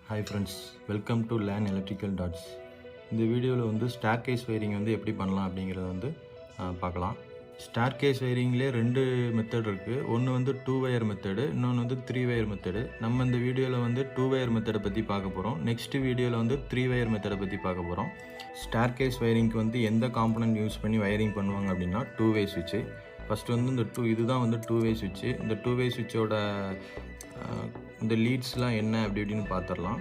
Hi friends, welcome to Learn Electrical Dots. இந்த வீடியோவில் வந்து ஸ்டேர்கேஸ் வயரிங் வந்து எப்படி பண்ணலாம் அப்படிங்கிறத வந்து பார்க்கலாம். ஸ்டேர்கேஸ் வயரிங்லேயே ரெண்டு மெத்தட் இருக்குது. ஒன்று வந்து 2 wire மெத்தடு, இன்னொன்று வந்து 3 wire மெத்தடு. நம்ம இந்த வீடியோவில் வந்து 2 wire மெத்தடை பற்றி பார்க்க போகிறோம். நெக்ஸ்ட் வீடியோவில் வந்து 3 wire மெத்தடை பற்றி பார்க்க போகிறோம். ஸ்டேர்கேஸ் வயரிங்க்கு வந்து எந்த காம்பனன்ட் யூஸ் பண்ணி வயரிங் பண்ணுவாங்க அப்படின்னா 2 way சுவிட்சு. ஃபஸ்ட்டு வந்து இதுதான் வந்து 2 way சுவிட்சு. இந்த 2 way சுவிட்சோட இந்த லீட்ஸ்லாம் என்ன அப்படி இப்படின்னு பார்த்துடலாம்.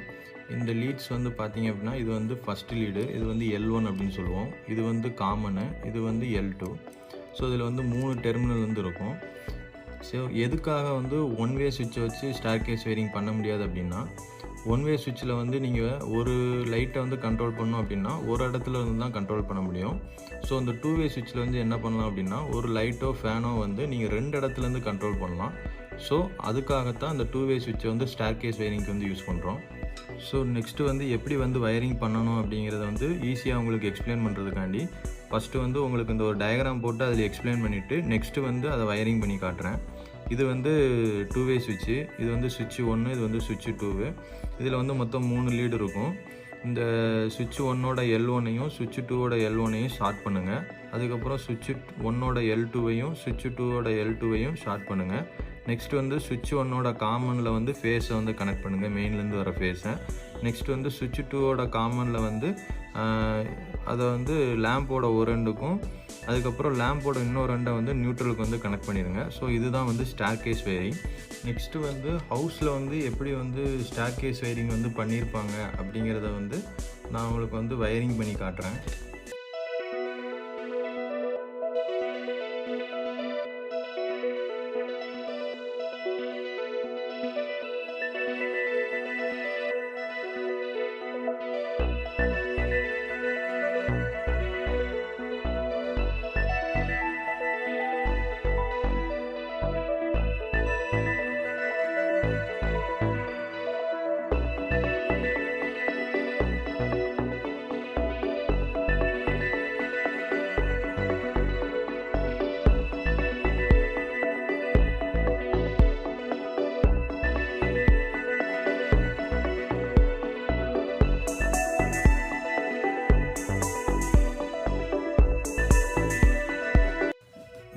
இந்த லீட்ஸ் வந்து பார்த்திங்க அப்படின்னா இது வந்து ஃபஸ்ட்டு லீடு, இது வந்து L1 அப்படின்னு சொல்லுவோம். இது வந்து காமனு, இது வந்து L2. ஸோ இதில் வந்து 3 டெர்மினல் வந்து இருக்கும். ஸோ எதுக்காக வந்து 1 way சுவிட்சை வச்சு ஸ்டேர்கேஸ் வயரிங் பண்ண முடியாது அப்படின்னா, 1 way சுவிட்சில் வந்து நீங்கள் ஒரு லைட்டை வந்து கண்ட்ரோல் பண்ணணும் அப்படின்னா ஒரு இடத்துல இருந்து தான் கண்ட்ரோல் பண்ண முடியும். ஸோ இந்த 2 way சுவிட்சில் வந்து என்ன பண்ணலாம் அப்படின்னா, ஒரு லைட்டோ ஃபேனோ வந்து நீங்கள் 2 இடத்துலேருந்து கண்ட்ரோல் பண்ணலாம். ஸோ அதுக்காகத்தான் அந்த 2 way சுவிட்சை வந்து ஸ்டேர்கேஸ் வயரிங்க்கு வந்து யூஸ் பண்ணுறோம். ஸோ நெக்ஸ்ட்டு வந்து எப்படி வந்து வயரிங் பண்ணணும் அப்படிங்கிறத வந்து ஈஸியாக உங்களுக்கு எக்ஸ்பிளைன் பண்ணுறதுக்காண்டி ஃபஸ்ட்டு வந்து உங்களுக்கு இந்த ஒரு டயக்ராம் போட்டு அதில் எக்ஸ்பிளைன் பண்ணிவிட்டு நெக்ஸ்ட்டு வந்து அதை வயரிங் பண்ணி காட்டுறேன். இது வந்து 2 way சுவிட்சு, இது வந்து சுவிட்சு 1, இது வந்து சுவிட்சு 2. இதில் வந்து மொத்தம் 3 லீடு இருக்கும். இந்த சுவிட்சு 1ஓட L1ஐயும் சுவிட்சு 2ஓட L1ஐயும் ஷார்ட் பண்ணுங்கள். அதுக்கப்புறம் சுவிட்சு 1ஓட L2ஐயும் சுவிட்சு 2ஓட L2ஐயும் ஷார்ட் பண்ணுங்கள். நெக்ஸ்ட் வந்து சுவிட்ச் 1ஓட காமனில் வந்து ஃபேஸை வந்து கனெக்ட் பண்ணுங்கள், மெயின்லேருந்து வர ஃபேஸை. நெக்ஸ்ட் வந்து சுவிட்ச் 2ஓட காமனில் வந்து அதை வந்து லேம்போட ஒரு ரெண்டுக்கும், அதுக்கப்புறம் லேம்போட இன்னொரு ரெண்டை வந்து நியூட்ரலுக்கு வந்து கனெக்ட் பண்ணிடுங்க. ஸோ இதுதான் வந்து ஸ்டேர்கேஸ் வயரிங். நெக்ஸ்ட்டு வந்து ஹவுஸில் வந்து எப்படி வந்து ஸ்டேர்கேஸ் வயரிங் வந்து பண்ணியிருப்பாங்க அப்படிங்கிறத வந்து நான் உங்களுக்கு வந்து வயரிங் பண்ணி காட்டுறேன்.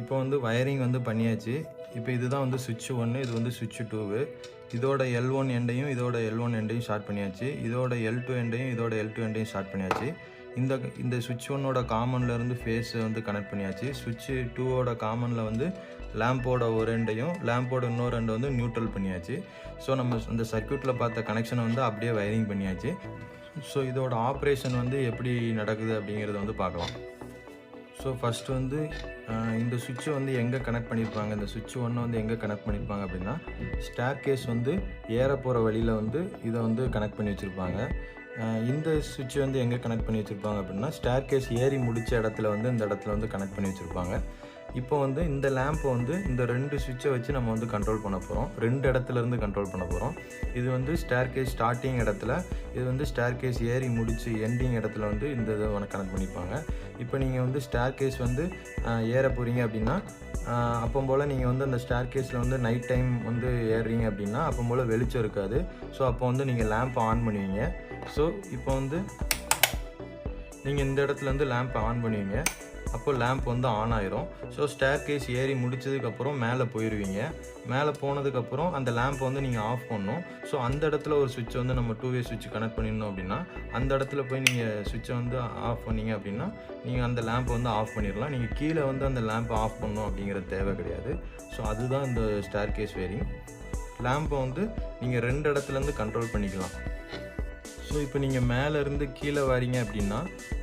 இப்போ வந்து வயரிங் வந்து பண்ணியாச்சு. இப்போ இதுதான் வந்து சுவிட்சு 1, இது வந்து சுவிட்சு 2. இதோட L1 எண்டையும் இதோட L1 எண்டையும் ஷார்ட் பண்ணியாச்சு. இதோட L2 எண்டையும் இதோட L2 எண்டையும் ஷார்ட் பண்ணியாச்சு. இந்த சுவிட்ச் 1ஓட காமன்லேருந்து ஃபேஸை வந்து கனெக்ட் பண்ணியாச்சு. சுவிட்சு 2ஓட காமனில் வந்து லேம்போட ஒரு எண்டையும் லேம்போட இன்னொரு ரெண்டை வந்து நியூட்ரல் பண்ணியாச்சு. ஸோ நம்ம அந்த சர்க்யூட்டில் பார்த்த கனெக்ஷனை வந்து அப்படியே வயரிங் பண்ணியாச்சு. ஸோ இதோட ஆப்ரேஷன் வந்து எப்படி நடக்குது அப்படிங்கிறத வந்து பார்க்கலாம். ஸோ ஃபஸ்ட்டு வந்து இந்த சுவிட்சை வந்து எங்கே கனெக்ட் பண்ணியிருப்பாங்க, இந்த சுவிட்ச் 1 வந்து எங்கே கனெக்ட் பண்ணியிருப்பாங்க அப்படின்னா, ஸ்டேர்கேஸ் வந்து ஏற போகிற வழியில் வந்து இதை வந்து கனெக்ட் பண்ணி வச்சுருப்பாங்க. இந்த சுவிட்சை வந்து எங்கே கனெக்ட் பண்ணி வச்சுருப்பாங்க அப்படின்னா, ஸ்டேர்கேஸ் ஏறி முடித்த இடத்துல வந்து இந்த இடத்துல வந்து கனெக்ட் பண்ணி வச்சுருப்பாங்க. இப்போ வந்து இந்த லேம்பை வந்து இந்த 2 சுவிட்சை வச்சு நம்ம வந்து கண்ட்ரோல் பண்ண போகிறோம். 2 இடத்துலேருந்து கண்ட்ரோல் பண்ண போகிறோம். இது வந்து ஸ்டேர்கேஸ் ஸ்டார்டிங் இடத்துல, இது வந்து ஸ்டேர்கேஸ் ஏறி முடிச்சு எண்டிங் இடத்துல வந்து இந்த இதை கனெக்ட் பண்ணிப்பாங்க. இப்போ நீங்கள் வந்து ஸ்டேர்கேஸ் வந்து ஏற போகிறீங்க அப்படின்னா, அப்போ போல் நீங்கள் வந்து அந்த ஸ்டேர்கேஸில் வந்து நைட் டைம் வந்து ஏறுறீங்க அப்படின்னா அப்போ போல் வெளிச்சம் இருக்காது. ஸோ அப்போ வந்து நீங்கள் லேம்பை ஆன் பண்ணுவீங்க. ஸோ இப்போ வந்து நீங்கள் இந்த இடத்துல வந்து லேம்பை ஆன் பண்ணுவீங்க. அப்போ லேம்ப் வந்து ஆன் ஆயிரும். ஸோ ஸ்டேர்கேஸ் ஏறி முடிச்சதுக்கப்புறம் மேலே போயிடுவீங்க. மேலே போனதுக்கப்புறம் அந்த லேம்பை வந்து நீங்கள் ஆஃப் பண்ணணும். ஸோ அந்த இடத்துல ஒரு சுவிட்சை வந்து நம்ம 2 way சுவிட்ச் கனெக்ட் பண்ணிடணும் அப்படின்னா, அந்த இடத்துல போய் நீங்கள் சுவிட்சை வந்து ஆஃப் பண்ணீங்க அப்படின்னா நீங்கள் அந்த லேம்பை வந்து ஆஃப் பண்ணிடலாம். நீங்கள் கீழே வந்து அந்த லேம்பை ஆஃப் பண்ணணும் அப்படிங்கிறது தேவை கிடையாது. ஸோ அதுதான் இந்த ஸ்டேர்கேஸ் வயரிங். லேம்பை வந்து நீங்கள் 2 இடத்துலேருந்து கண்ட்ரோல் பண்ணிக்கலாம். ஸோ இப்போ நீங்கள் மேலேருந்து கீழே வரீங்க அப்படின்னா,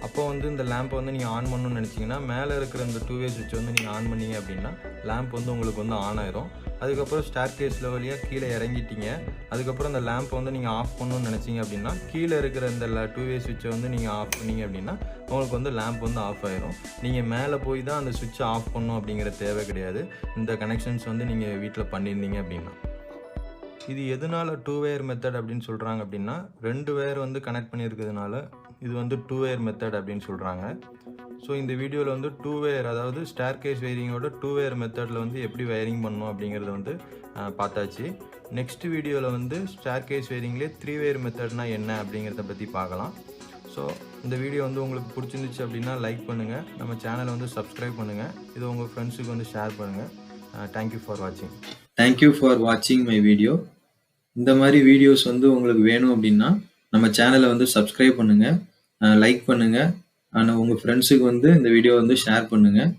அப்போ வந்து இந்த லேம்பை வந்து நீங்கள் ஆன் பண்ணணும்னு நினச்சிங்கன்னா, மேலே இருக்கிற இந்த 2 way சுவிட்ச் வந்து நீங்கள் ஆன் பண்ணீங்க அப்படின்னா லேம்ப் வந்து உங்களுக்கு வந்து ஆன் ஆயிரும். அதுக்கப்புறம் ஸ்டேர்கேஸில் வழியாக கீழே இறங்கிட்டீங்க. அதுக்கப்புறம் அந்த லேம்பை வந்து நீங்கள் ஆஃப் பண்ணணும்னு நினச்சிங்க அப்படின்னா, கீழே இருக்கிற இந்த 2 way சுவிட்சை வந்து நீங்கள் ஆஃப் பண்ணீங்க அப்படின்னா உங்களுக்கு வந்து லேம்ப் வந்து ஆஃப் ஆயிரும். நீங்கள் மேலே போய் தான் அந்த சுவிட்சை ஆஃப் பண்ணணும் அப்படிங்கிற தேவை கிடையாது. இந்த கனெக்ஷன்ஸ் வந்து நீங்கள் வீட்டில் பண்ணியிருந்தீங்க அப்படின்னா. இது எதனால 2 wire மெத்தட் அப்படின்னு சொல்கிறாங்க அப்படின்னா, 2 wire வந்து கனெக்ட் பண்ணியிருக்கிறதுனால இது வந்து 2 wire மெத்தட் அப்படின்னு சொல்கிறாங்க. ஸோ இந்த வீடியோவில் வந்து டூ வேர், அதாவது ஸ்டேர் கேஸ் வயரிங்கோட டூ வேர் மெத்தடில் வந்து எப்படி வயரிங் பண்ணணும் அப்படிங்கிறத வந்து பார்த்தாச்சு. நெக்ஸ்ட் வீடியோவில் வந்து ஸ்டேர் கேஸ் வயரிங்லேயே த்ரீ வேர் மெத்தட்னா என்ன அப்படிங்கிறத பற்றி பார்க்கலாம். ஸோ இந்த வீடியோ வந்து உங்களுக்கு பிடிச்சிருந்துச்சு அப்படின்னா லைக் பண்ணுங்கள், நம்ம சேனலை வந்து சப்ஸ்கிரைப் பண்ணுங்கள், இது உங்கள் ஃப்ரெண்ட்ஸுக்கு வந்து ஷேர் பண்ணுங்கள். தேங்க்யூ ஃபார் வாட்சிங். தேங்க்யூ ஃபார் வாட்சிங் மை வீடியோ. இந்த மாதிரி வீடியோஸ் வந்து உங்களுக்கு வேணும் அப்படின்னா நம்ம சேனலை வந்து சப்ஸ்கிரைப் பண்ணுங்கள், லைக் பண்ணுங்கள், ஆனால் உங்கள் ஃப்ரெண்ட்ஸுக்கு வந்து இந்த வீடியோ வந்து ஷேர் பண்ணுங்கள்.